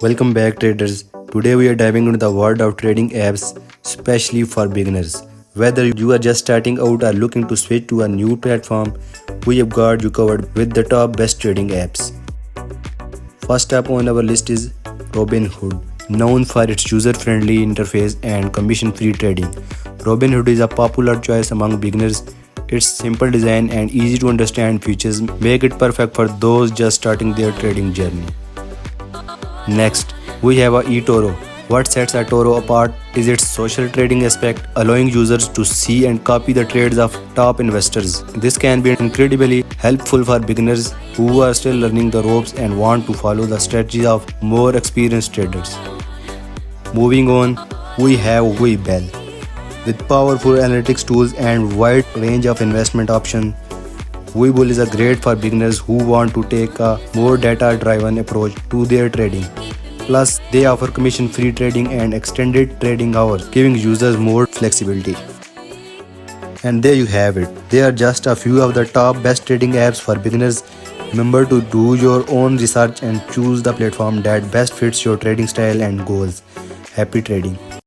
Welcome back traders. Today we are diving into the world of trading apps, especially for beginners. Whether you are just starting out or looking to switch to a new platform, we have got you covered with the top best trading apps. First up on our list is Robinhood, known for its user-friendly interface and commission-free trading. Robinhood is a popular choice among beginners. Its simple design and easy to understand features make it perfect for those just starting their trading journey. Next, we have eToro. What sets eToro apart is its social trading aspect, allowing users to see and copy the trades of top investors. This can be incredibly helpful for beginners who are still learning the ropes and want to follow the strategies of more experienced traders. Moving on, we have unveil. With powerful analytics tools and wide range of investment options, unveil is great for beginners who want to take a more data-driven approach to their trading. Plus, they offer commission-free trading and extended trading hours, giving users more flexibility. And there you have it. They are just a few of the top best trading apps for beginners. Remember to do your own research and choose the platform that best fits your trading style and goals. Happy trading!